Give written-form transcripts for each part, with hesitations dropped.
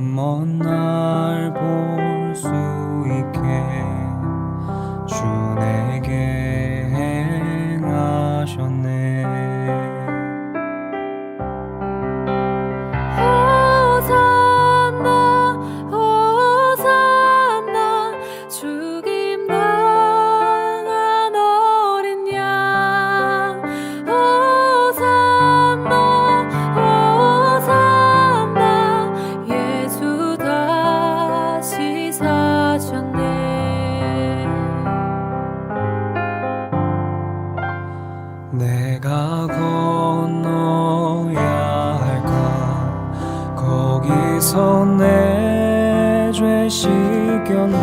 먼 날 볼 수 있게 주 내게 행하셨네. 호산나 호산나 죽임 당한 어린 양. 호산나 호산나 예수 다시 사셨네. 내가 건너야 할까 거기서 내 죄 씻겼네.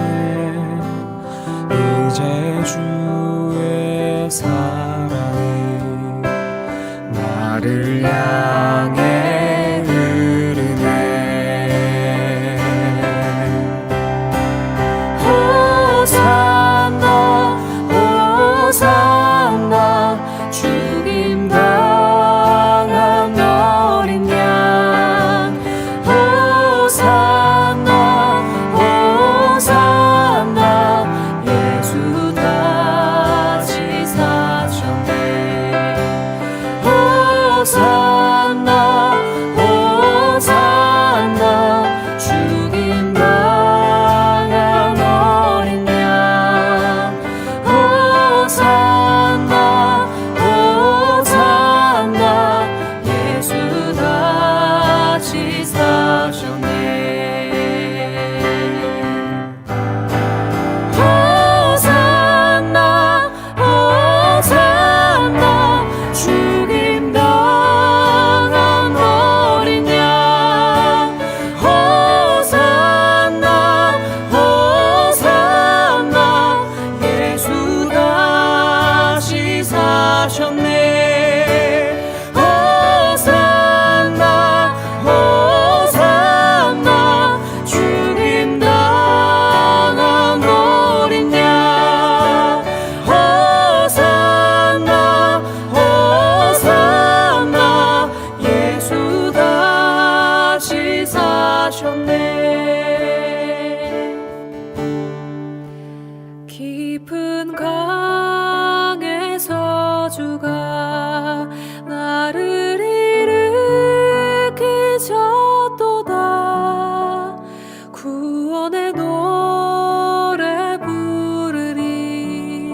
이제 주의 사랑이 나를 향해 흐르네. 호산나 호산나 죽임 당한 어린 양. 호산나 호산나 예수 다시 사셨네. 호산나 호산나 죽임 당한 어린 양. 호산나 호산나 예수 다시 사셨네. 호산나 호산나 죽임 당한 어린 양. 호산나 호산나 예수 다시 사셨네. 호산나 호산나 죽임 당한 어린 양. 호산나 호산나 예수 다시 사셨네. 깊은 강에서 주가 나를 일으키셨도다. 구원의 노래 부르리.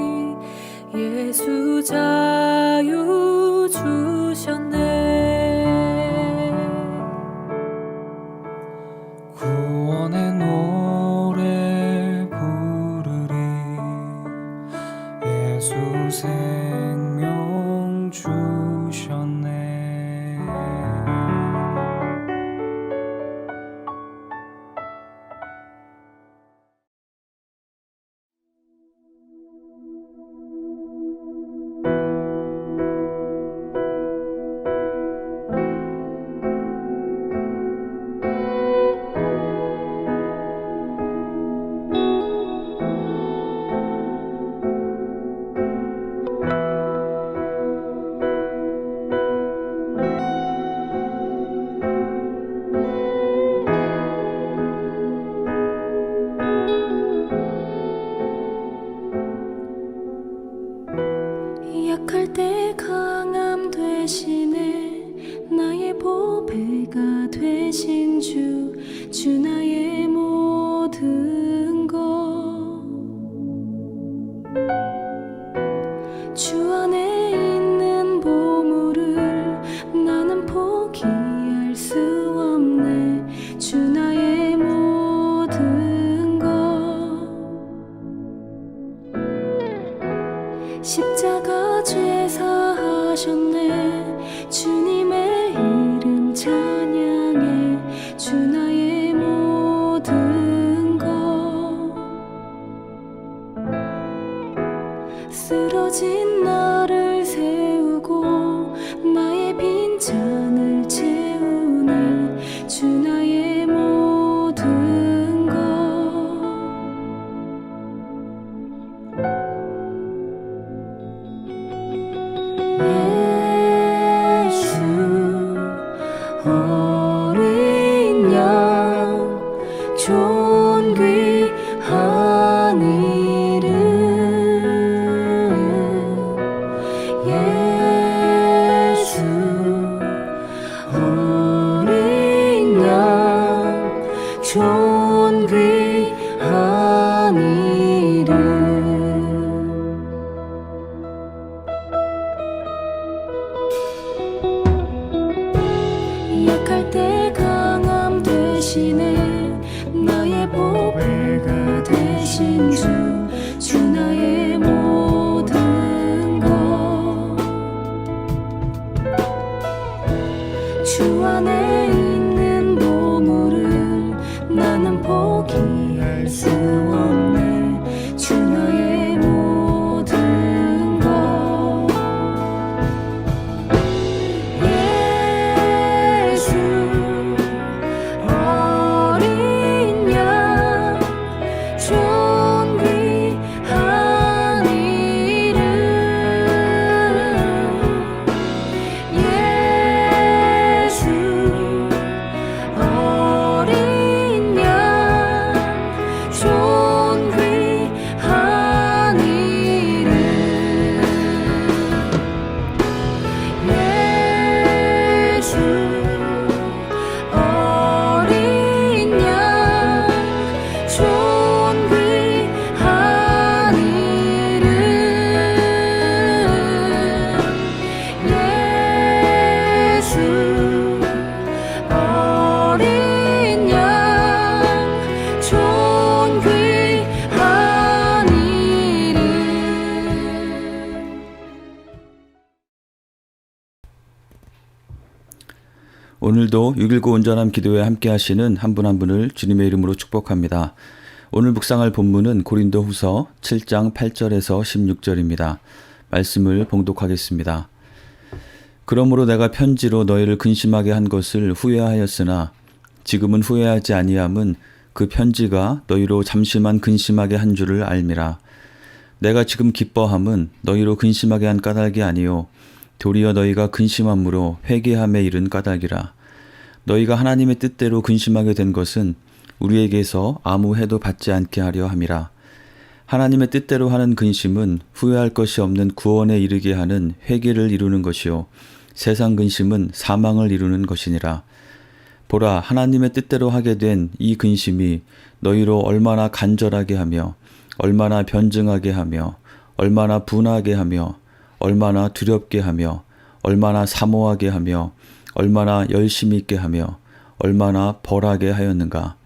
예수 자유 주셨네. 구원의 노래 부르리. 예수 생명 주셨네. 약할 때 강함 되시네. 나의 보배가 되신 주, 주 나의 모든 것. 주 안에 있는 보물을 나는 포기할 수 없네. 주 나의 모든 것. 십자가 죄 사하셨네. 주님의 이름 찬양해. 주 나의 모든 것. 존귀한 이름 약할 때 강함 대신에 나의 보배가 되신 주 나의 모든 것 주 안에 있는 보물을 나는 포기할 수 없네 주 나의 모든 것 예수 어린 양 존귀한 이름 예수 어린 양 존귀한 이름 예수 어린 양 존귀한 이름 예수 어린 양 존귀한 이름 오늘도 6.19 온전함 기도에 함께 하시는 한 분 한 분을 주님의 이름으로 축복합니다. 오늘 묵상할 본문은 고린도 후서 7장 8절에서 16절입니다. 말씀을 봉독하겠습니다. 그러므로 내가 편지로 너희를 근심하게 한 것을 후회하였으나 지금은 후회하지 아니함은 그 편지가 너희로 잠시만 근심하게 한 줄을 알미라. 내가 지금 기뻐함은 너희로 근심하게 한 까닭이 아니요 도리어 너희가 근심함으로 회개함에 이른 까닭이라. 너희가 하나님의 뜻대로 근심하게 된 것은 우리에게서 아무 해도 받지 않게 하려 함이라. 하나님의 뜻대로 하는 근심은 후회할 것이 없는 구원에 이르게 하는 회개를 이루는 것이요 세상 근심은 사망을 이루는 것이니라. 보라, 하나님의 뜻대로 하게 된 이 근심이 너희로 얼마나 간절하게 하며 얼마나 변증하게 하며 얼마나 분하게 하며 얼마나 두렵게 하며 얼마나 사모하게 하며 얼마나 열심히 있게 하며 얼마나 벌하게 하였는가.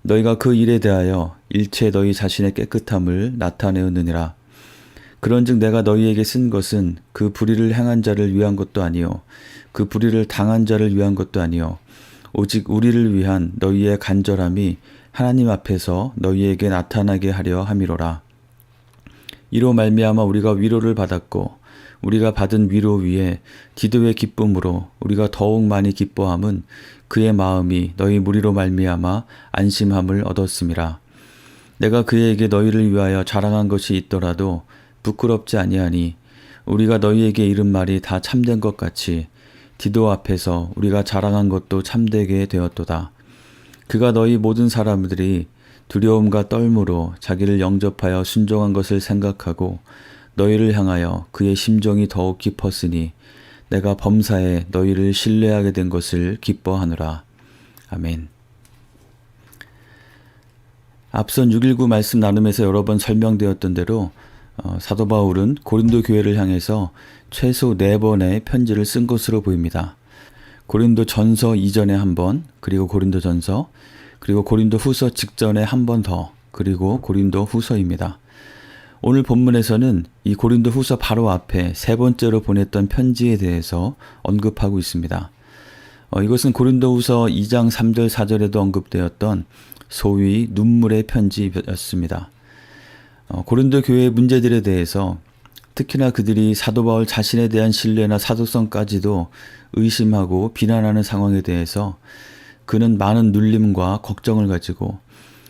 너희가 그 일에 대하여 일체 너희 자신의 깨끗함을 나타내었느니라. 그런즉 내가 너희에게 쓴 것은 그 불의를 행한 자를 위한 것도 아니요 그 불의를 당한 자를 위한 것도 아니요 오직 우리를 위한 너희의 간절함이 하나님 앞에서 너희에게 나타나게 하려 함이로라. 이로 말미암아 우리가 위로를 받았고 우리가 받은 위로 위에 기도의 기쁨으로 우리가 더욱 많이 기뻐함은 그의 마음이 너희 무리로 말미암아 안심함을 얻었음이라. 내가 그에게 너희를 위하여 자랑한 것이 있더라도 부끄럽지 아니하니 우리가 너희에게 이른 말이 다 참된 것 같이 디도 앞에서 우리가 자랑한 것도 참되게 되었도다. 그가 너희 모든 사람들이 두려움과 떨므로 자기를 영접하여 순종한 것을 생각하고 너희를 향하여 그의 심정이 더욱 깊었으니 내가 범사에 너희를 신뢰하게 된 것을 기뻐하노라. 아멘. 앞선 6.19 말씀 나눔에서 여러 번 설명되었던 대로 사도 바울은 고린도 교회를 향해서 최소 4번의 편지를 쓴 것으로 보입니다. 고린도 전서 이전에 한 번, 그리고 고린도 전서, 그리고 고린도 후서 직전에 한 번 더, 그리고 고린도 후서입니다. 오늘 본문에서는 이 고린도 후서 바로 앞에 3번째로 보냈던 편지에 대해서 언급하고 있습니다. 이것은 고린도 후서 2장 3절 4절에도 언급되었던 소위 눈물의 편지였습니다. 고린도 교회의 문제들에 대해서 특히나 그들이 사도 바울 자신에 대한 신뢰나 사도성까지도 의심하고 비난하는 상황에 대해서 그는 많은 눌림과 걱정을 가지고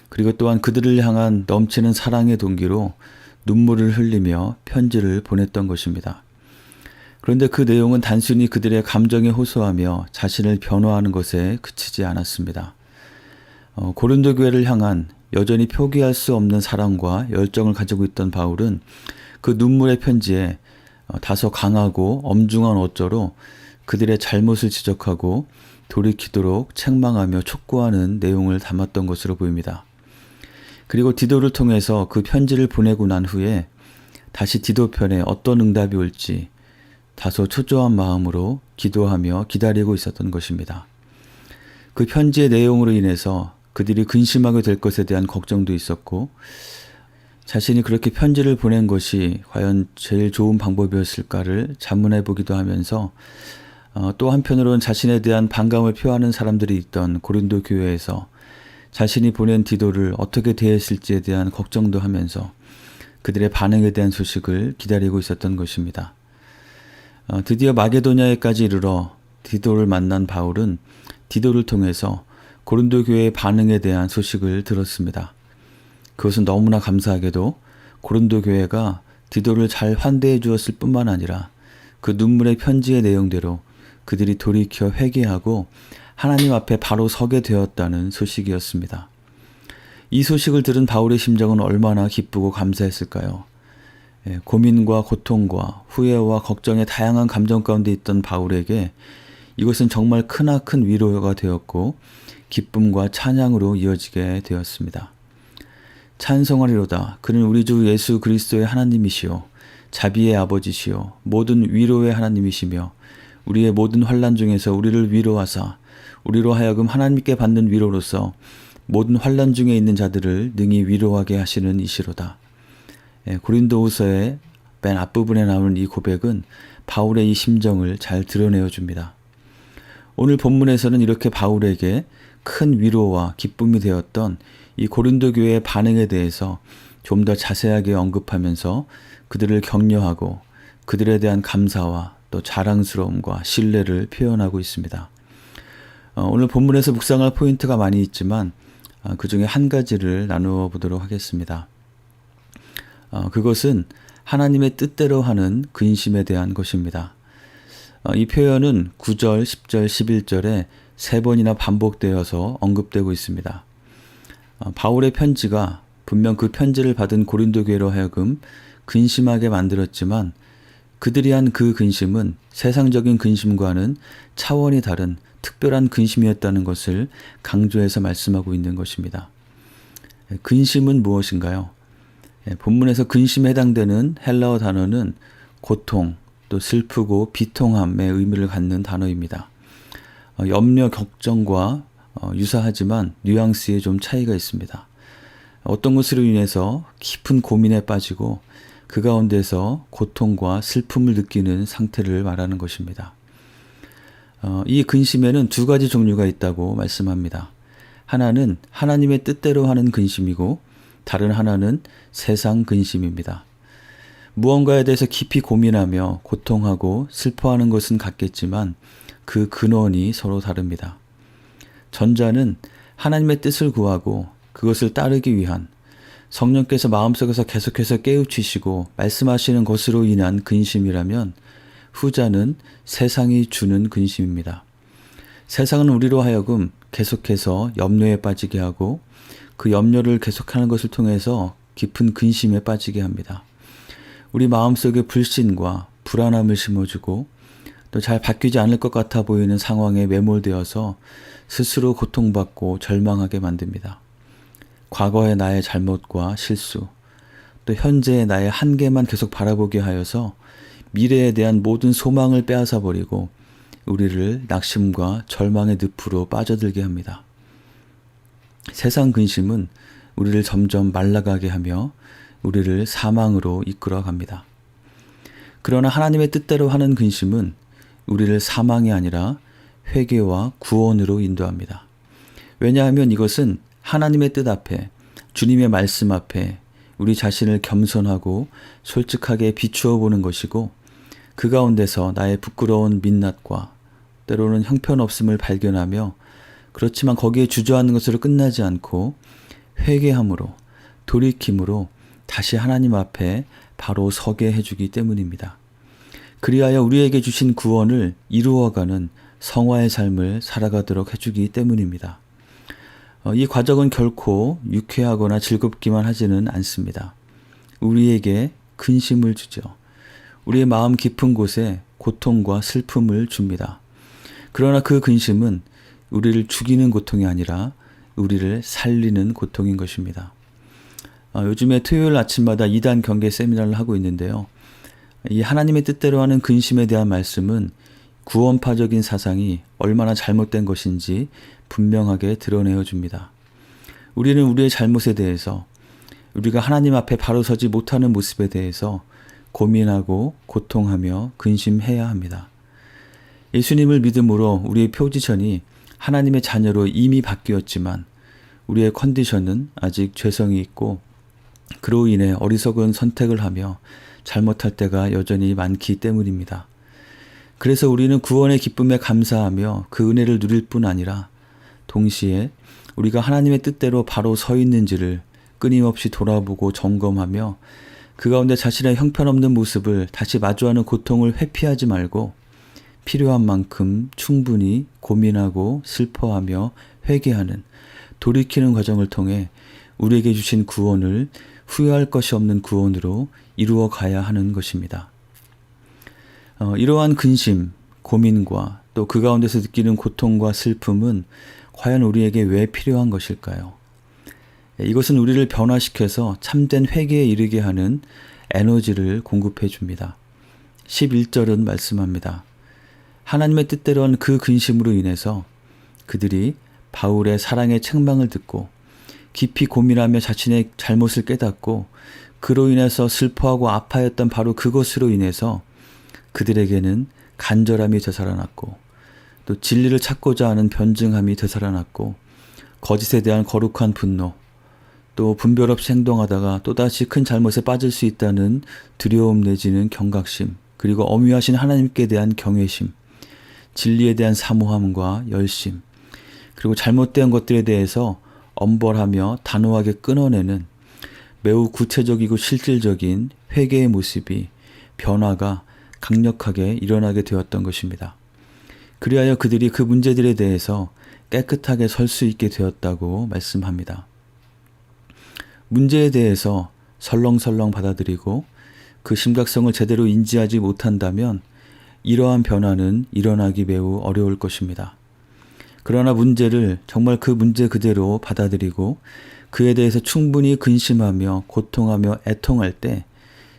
그리고 또한 그들을 향한 넘치는 사랑의 동기로 눈물을 흘리며 편지를 보냈던 것입니다. 그런데 그 내용은 단순히 그들의 감정에 호소하며 자신을 변호하는 것에 그치지 않았습니다. 고린도 교회를 향한 여전히 표기할 수 없는 사랑과 열정을 가지고 있던 바울은 그 눈물의 편지에 다소 강하고 엄중한 어조로 그들의 잘못을 지적하고 돌이키도록 책망하며 촉구하는 내용을 담았던 것으로 보입니다. 그리고 디도를 통해서 그 편지를 보내고 난 후에 다시 디도 편에 어떤 응답이 올지 다소 초조한 마음으로 기도하며 기다리고 있었던 것입니다. 그 편지의 내용으로 인해서 그들이 근심하게 될 것에 대한 걱정도 있었고, 자신이 그렇게 편지를 보낸 것이 과연 제일 좋은 방법이었을까를 자문해 보기도 하면서 또 한편으로는 자신에 대한 반감을 표하는 사람들이 있던 고린도 교회에서 자신이 보낸 디도를 어떻게 대했을지에 대한 걱정도 하면서 그들의 반응에 대한 소식을 기다리고 있었던 것입니다. 드디어 마게도냐에까지 이르러 디도를 만난 바울은 디도를 통해서 고린도 교회의 반응에 대한 소식을 들었습니다. 그것은 너무나 감사하게도 고린도 교회가 디도를 잘 환대해 주었을 뿐만 아니라 그 눈물의 편지의 내용대로 그들이 돌이켜 회개하고 하나님 앞에 바로 서게 되었다는 소식이었습니다. 이 소식을 들은 바울의 심정은 얼마나 기쁘고 감사했을까요? 고민과 고통과 후회와 걱정의 다양한 감정 가운데 있던 바울에게 이것은 정말 크나큰 위로가 되었고 기쁨과 찬양으로 이어지게 되었습니다. 찬송하리로다. 그는 우리 주 예수 그리스도의 하나님이시요 자비의 아버지시요 모든 위로의 하나님이시며 우리의 모든 환난 중에서 우리를 위로하사 우리로 하여금 하나님께 받는 위로로서 모든 환난 중에 있는 자들을 능히 위로하게 하시는 이시로다. 고린도후서의 맨 앞부분에 나오는 이 고백은 바울의 이 심정을 잘 드러내어 줍니다. 오늘 본문에서는 이렇게 바울에게 큰 위로와 기쁨이 되었던 이 고린도 교회의 반응에 대해서 좀 더 자세하게 언급하면서 그들을 격려하고 그들에 대한 감사와 또 자랑스러움과 신뢰를 표현하고 있습니다. 오늘 본문에서 묵상할 포인트가 많이 있지만 그 중에 한 가지를 나누어 보도록 하겠습니다. 그것은 하나님의 뜻대로 하는 근심에 대한 것입니다. 이 표현은 9절, 10절, 11절에 3번이나 반복되어서 언급되고 있습니다. 바울의 편지가 분명 그 편지를 받은 고린도 교회로 하여금 근심하게 만들었지만 그들이 한 그 근심은 세상적인 근심과는 차원이 다른 특별한 근심이었다는 것을 강조해서 말씀하고 있는 것입니다. 근심은 무엇인가요? 본문에서 근심에 해당되는 헬라어 단어는 고통, 또 슬프고 비통함의 의미를 갖는 단어입니다. 염려, 걱정과 유사하지만 뉘앙스에 좀 차이가 있습니다. 어떤 것으로 인해서 깊은 고민에 빠지고 그 가운데서 고통과 슬픔을 느끼는 상태를 말하는 것입니다. 이 근심에는 2가지 종류가 있다고 말씀합니다. 하나는 하나님의 뜻대로 하는 근심이고 다른 하나는 세상 근심입니다. 무언가에 대해서 깊이 고민하며 고통하고 슬퍼하는 것은 같겠지만 그 근원이 서로 다릅니다. 전자는 하나님의 뜻을 구하고 그것을 따르기 위한 성령께서 마음속에서 계속해서 깨우치시고 말씀하시는 것으로 인한 근심이라면 후자는 세상이 주는 근심입니다. 세상은 우리로 하여금 계속해서 염려에 빠지게 하고 그 염려를 계속하는 것을 통해서 깊은 근심에 빠지게 합니다. 우리 마음속에 불신과 불안함을 심어주고 또 잘 바뀌지 않을 것 같아 보이는 상황에 매몰되어서 스스로 고통받고 절망하게 만듭니다. 과거의 나의 잘못과 실수, 또 현재의 나의 한계만 계속 바라보게 하여서 미래에 대한 모든 소망을 빼앗아 버리고 우리를 낙심과 절망의 늪으로 빠져들게 합니다. 세상 근심은 우리를 점점 말라가게 하며 우리를 사망으로 이끌어 갑니다. 그러나 하나님의 뜻대로 하는 근심은 우리를 사망이 아니라 회개와 구원으로 인도합니다. 왜냐하면 이것은 하나님의 뜻 앞에, 주님의 말씀 앞에 우리 자신을 겸손하고 솔직하게 비추어 보는 것이고 그 가운데서 나의 부끄러운 민낯과 때로는 형편없음을 발견하며 그렇지만 거기에 주저하는 것으로 끝나지 않고 회개함으로 돌이킴으로 다시 하나님 앞에 바로 서게 해주기 때문입니다. 그리하여 우리에게 주신 구원을 이루어가는 성화의 삶을 살아가도록 해주기 때문입니다. 이 과정은 결코 유쾌하거나 즐겁기만 하지는 않습니다. 우리에게 근심을 주죠. 우리의 마음 깊은 곳에 고통과 슬픔을 줍니다. 그러나 그 근심은 우리를 죽이는 고통이 아니라 우리를 살리는 고통인 것입니다. 요즘에 토요일 아침마다 2단 경계 세미나를 하고 있는데요. 이 하나님의 뜻대로 하는 근심에 대한 말씀은 구원파적인 사상이 얼마나 잘못된 것인지 분명하게 드러내어 줍니다. 우리는 우리의 잘못에 대해서, 우리가 하나님 앞에 바로 서지 못하는 모습에 대해서 고민하고 고통하며 근심해야 합니다. 예수님을 믿음으로 우리의 포지션이 하나님의 자녀로 이미 바뀌었지만 우리의 컨디션은 아직 죄성이 있고 그로 인해 어리석은 선택을 하며 잘못할 때가 여전히 많기 때문입니다. 그래서 우리는 구원의 기쁨에 감사하며 그 은혜를 누릴 뿐 아니라 동시에 우리가 하나님의 뜻대로 바로 서 있는지를 끊임없이 돌아보고 점검하며 그 가운데 자신의 형편없는 모습을 다시 마주하는 고통을 회피하지 말고 필요한 만큼 충분히 고민하고 슬퍼하며 회개하는, 돌이키는 과정을 통해 우리에게 주신 구원을 후회할 것이 없는 구원으로 이루어 가야 하는 것입니다. 이러한 근심, 고민과 또 그 가운데서 느끼는 고통과 슬픔은 과연 우리에게 왜 필요한 것일까요? 이것은 우리를 변화시켜서 참된 회개에 이르게 하는 에너지를 공급해 줍니다. 11절은 말씀합니다. 하나님의 뜻대로 한 그 근심으로 인해서 그들이 바울의 사랑의 책망을 듣고 깊이 고민하며 자신의 잘못을 깨닫고 그로 인해서 슬퍼하고 아파했던 바로 그것으로 인해서 그들에게는 간절함이 되살아났고 또 진리를 찾고자 하는 변증함이 되살아났고 거짓에 대한 거룩한 분노, 또 분별 없이 행동하다가 또다시 큰 잘못에 빠질 수 있다는 두려움 내지는 경각심, 그리고 엄위하신 하나님께 대한 경외심, 진리에 대한 사모함과 열심, 그리고 잘못된 것들에 대해서 엄벌하며 단호하게 끊어내는 매우 구체적이고 실질적인 회개의 모습이, 변화가 강력하게 일어나게 되었던 것입니다. 그리하여 그들이 그 문제들에 대해서 깨끗하게 설 수 있게 되었다고 말씀합니다. 문제에 대해서 설렁설렁 받아들이고 그 심각성을 제대로 인지하지 못한다면 이러한 변화는 일어나기 매우 어려울 것입니다. 그러나 문제를 정말 그 문제 그대로 받아들이고 그에 대해서 충분히 근심하며 고통하며 애통할 때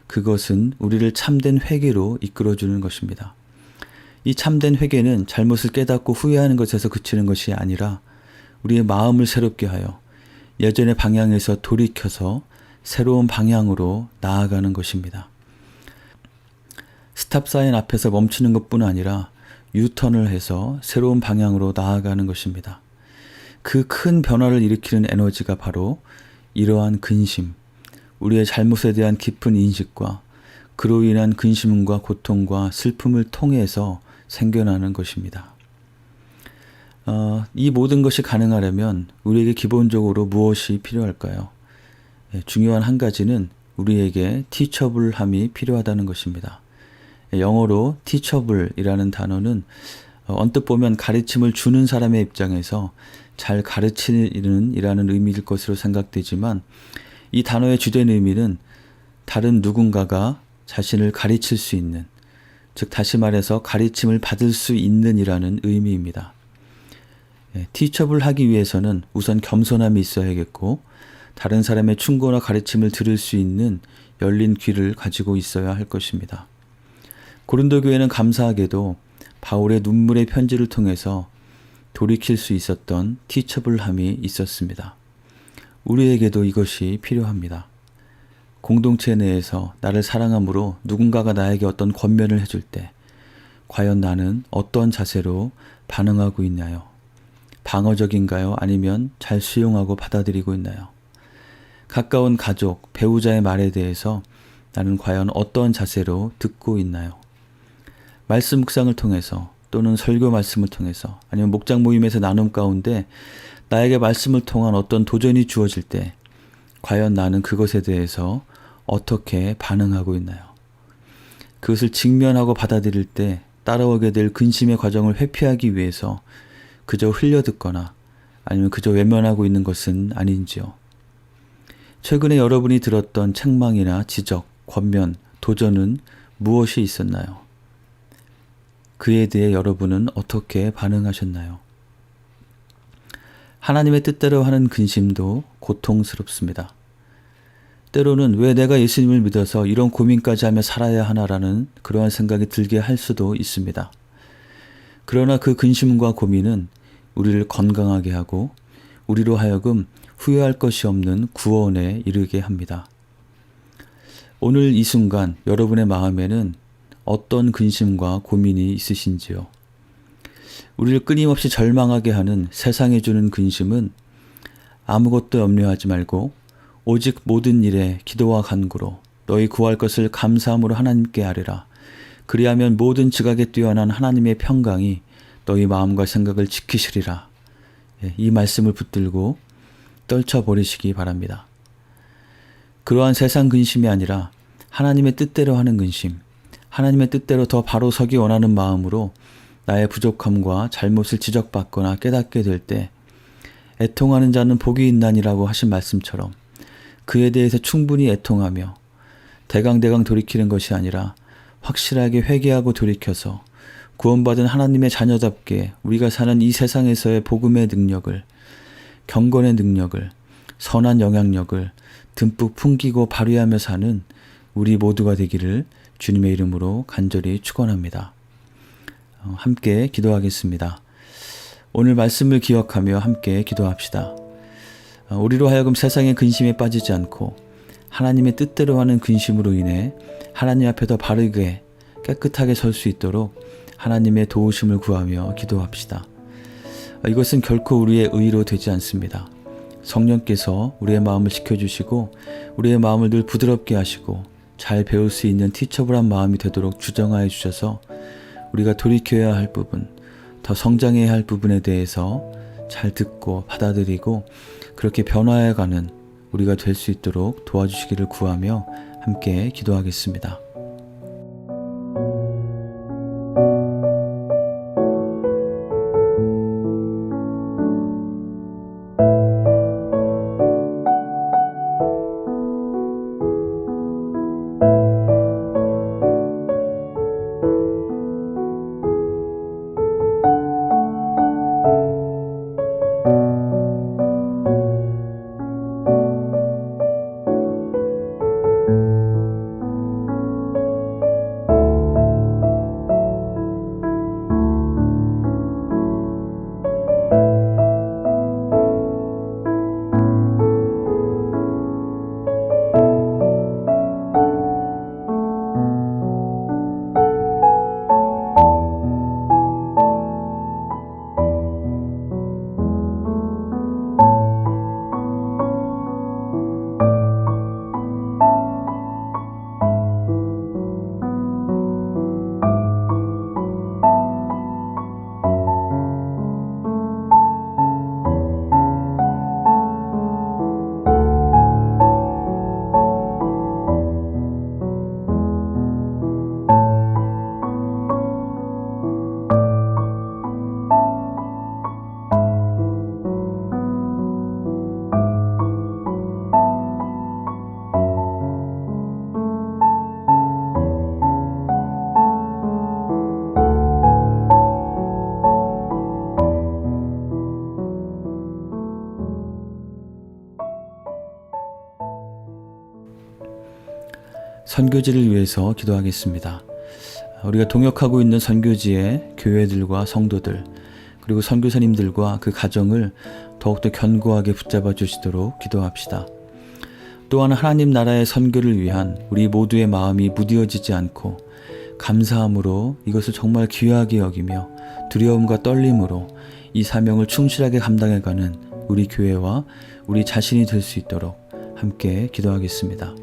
그것은 우리를 참된 회개로 이끌어주는 것입니다. 이 참된 회개는 잘못을 깨닫고 후회하는 것에서 그치는 것이 아니라 우리의 마음을 새롭게 하여 예전의 방향에서 돌이켜서 새로운 방향으로 나아가는 것입니다. 스탑사인 앞에서 멈추는 것뿐 아니라 유턴을 해서 새로운 방향으로 나아가는 것입니다. 그 큰 변화를 일으키는 에너지가 바로 이러한 근심, 우리의 잘못에 대한 깊은 인식과 그로 인한 근심과 고통과 슬픔을 통해서 생겨나는 것입니다. 이 모든 것이 가능하려면 우리에게 기본적으로 무엇이 필요할까요? 중요한 한 가지는 우리에게 teachable함이 필요하다는 것입니다. 영어로 teachable이라는 단어는 언뜻 보면 가르침을 주는 사람의 입장에서 잘 가르치는 이라는 의미일 것으로 생각되지만 이 단어의 주된 의미는 다른 누군가가 자신을 가르칠 수 있는, 즉 다시 말해서 가르침을 받을 수 있는 이라는 의미입니다. teachable 하기 위해서는 우선 겸손함이 있어야겠고 다른 사람의 충고나 가르침을 들을 수 있는 열린 귀를 가지고 있어야 할 것입니다. 고린도 교회는 감사하게도 바울의 눈물의 편지를 통해서 돌이킬 수 있었던 teachable함이 있었습니다. 우리에게도 이것이 필요합니다. 공동체 내에서 나를 사랑함으로 누군가가 나에게 어떤 권면을 해줄 때 과연 나는 어떤 자세로 반응하고 있나요? 방어적인가요? 아니면 잘 수용하고 받아들이고 있나요? 가까운 가족, 배우자의 말에 대해서 나는 과연 어떤 자세로 듣고 있나요? 말씀 묵상을 통해서 또는 설교 말씀을 통해서 아니면 목장 모임에서 나눔 가운데 나에게 말씀을 통한 어떤 도전이 주어질 때 과연 나는 그것에 대해서 어떻게 반응하고 있나요? 그것을 직면하고 받아들일 때 따라오게 될 근심의 과정을 회피하기 위해서 그저 흘려듣거나 아니면 그저 외면하고 있는 것은 아닌지요. 최근에 여러분이 들었던 책망이나 지적, 권면, 도전은 무엇이 있었나요? 그에 대해 여러분은 어떻게 반응하셨나요? 하나님의 뜻대로 하는 근심도 고통스럽습니다. 때로는 왜 내가 예수님을 믿어서 이런 고민까지 하며 살아야 하나라는 그러한 생각이 들게 할 수도 있습니다. 그러나 그 근심과 고민은 우리를 건강하게 하고 우리로 하여금 후회할 것이 없는 구원에 이르게 합니다. 오늘 이 순간 여러분의 마음에는 어떤 근심과 고민이 있으신지요? 우리를 끊임없이 절망하게 하는 세상이 주는 근심은 아무것도 염려하지 말고 오직 모든 일에 기도와 간구로 너희 구할 것을 감사함으로 하나님께 아뢰라. 그리하면 모든 지각에 뛰어난 하나님의 평강이 너희 마음과 생각을 지키시리라. 이 말씀을 붙들고 떨쳐버리시기 바랍니다. 그러한 세상 근심이 아니라 하나님의 뜻대로 하는 근심, 하나님의 뜻대로 더 바로 서기 원하는 마음으로 나의 부족함과 잘못을 지적받거나 깨닫게 될 때 애통하는 자는 복이 있나니라고 하신 말씀처럼 그에 대해서 충분히 애통하며 대강대강 돌이키는 것이 아니라 확실하게 회개하고 돌이켜서 구원받은 하나님의 자녀답게 우리가 사는 이 세상에서의 복음의 능력을, 경건의 능력을, 선한 영향력을 듬뿍 풍기고 발휘하며 사는 우리 모두가 되기를 주님의 이름으로 간절히 축원합니다. 함께 기도하겠습니다. 오늘 말씀을 기억하며 함께 기도합시다. 우리로 하여금 세상의 근심에 빠지지 않고 하나님의 뜻대로 하는 근심으로 인해 하나님 앞에 더 바르게 깨끗하게 설 수 있도록 하나님의 도우심을 구하며 기도합시다. 이것은 결코 우리의 의로 되지 않습니다. 성령께서 우리의 마음을 지켜주시고 우리의 마음을 늘 부드럽게 하시고 잘 배울 수 있는 티처블한 마음이 되도록 주정하여 주셔서 우리가 돌이켜야 할 부분, 더 성장해야 할 부분에 대해서 잘 듣고 받아들이고 그렇게 변화해가는 우리가 될 수 있도록 도와주시기를 구하며 함께 기도하겠습니다. 선교지를 위해서 기도하겠습니다. 우리가 동역하고 있는 선교지의 교회들과 성도들 그리고 선교사님들과 그 가정을 더욱더 견고하게 붙잡아 주시도록 기도합시다. 또한 하나님 나라의 선교를 위한 우리 모두의 마음이 무디어지지 않고 감사함으로 이것을 정말 귀하게 여기며 두려움과 떨림으로 이 사명을 충실하게 감당해가는 우리 교회와 우리 자신이 될 수 있도록 함께 기도하겠습니다.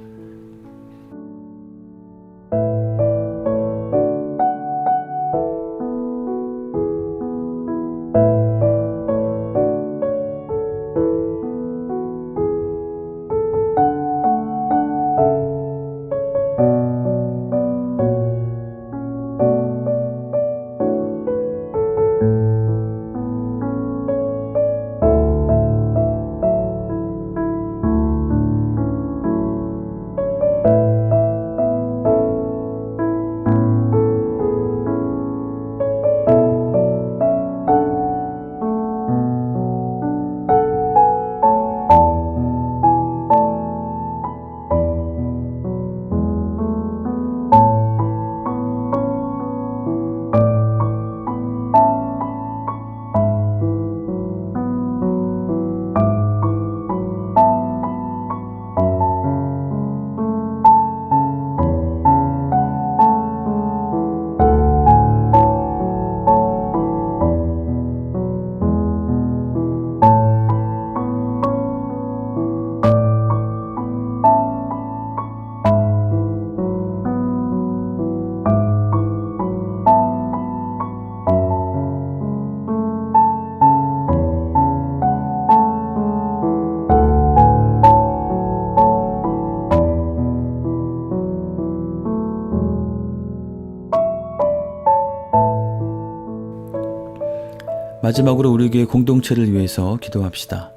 마지막으로 우리 교회 공동체를 위해서 기도합시다.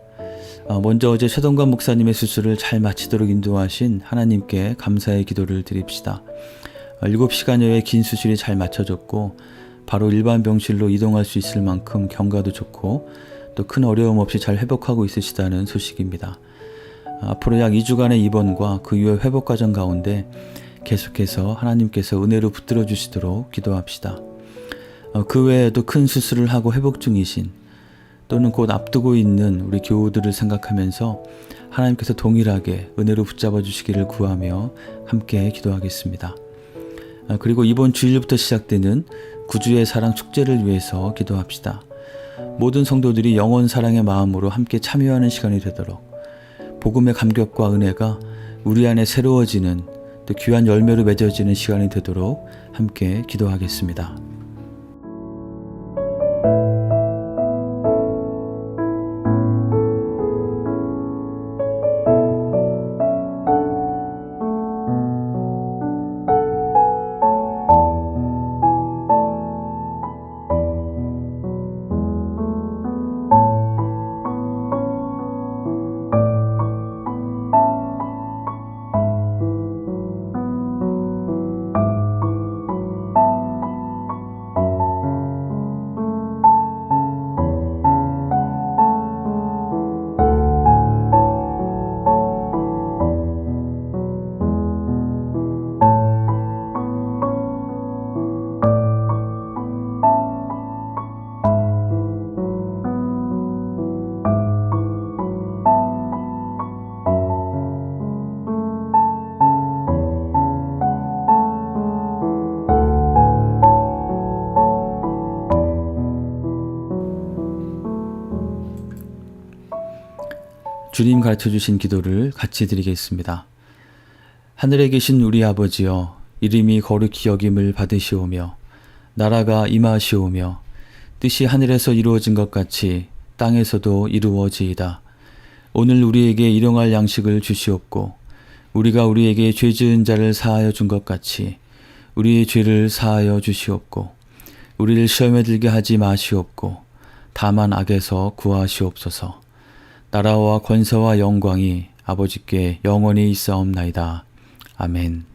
먼저 어제 최동관 목사님의 수술을 잘 마치도록 인도하신 하나님께 감사의 기도를 드립시다. 7시간여의 긴 수술이 잘 마쳐졌고 바로 일반 병실로 이동할 수 있을 만큼 경과도 좋고 또 큰 어려움 없이 잘 회복하고 있으시다는 소식입니다. 앞으로 약 2주간의 입원과 그 이후의 회복 과정 가운데 계속해서 하나님께서 은혜로 붙들어 주시도록 기도합시다. 그 외에도 큰 수술을 하고 회복 중이신 또는 곧 앞두고 있는 우리 교우들을 생각하면서 하나님께서 동일하게 은혜로 붙잡아 주시기를 구하며 함께 기도하겠습니다. 그리고 이번 주일부터 시작되는 구주의 사랑 축제를 위해서 기도합시다. 모든 성도들이 영원 사랑의 마음으로 함께 참여하는 시간이 되도록 복음의 감격과 은혜가 우리 안에 새로워지는 또 귀한 열매로 맺어지는 시간이 되도록 함께 기도하겠습니다. 주님 가르쳐주신 기도를 같이 드리겠습니다. 하늘에 계신 우리 아버지여, 이름이 거룩히 여김을 받으시오며 나라가 임하시오며 뜻이 하늘에서 이루어진 것 같이 땅에서도 이루어지이다. 오늘 우리에게 일용할 양식을 주시옵고 우리가 우리에게 죄 지은 자를 사하여 준 것 같이 우리의 죄를 사하여 주시옵고 우리를 시험에 들게 하지 마시옵고 다만 악에서 구하시옵소서. 나라와 권세와 영광이 아버지께 영원히 있사옵나이다. 아멘.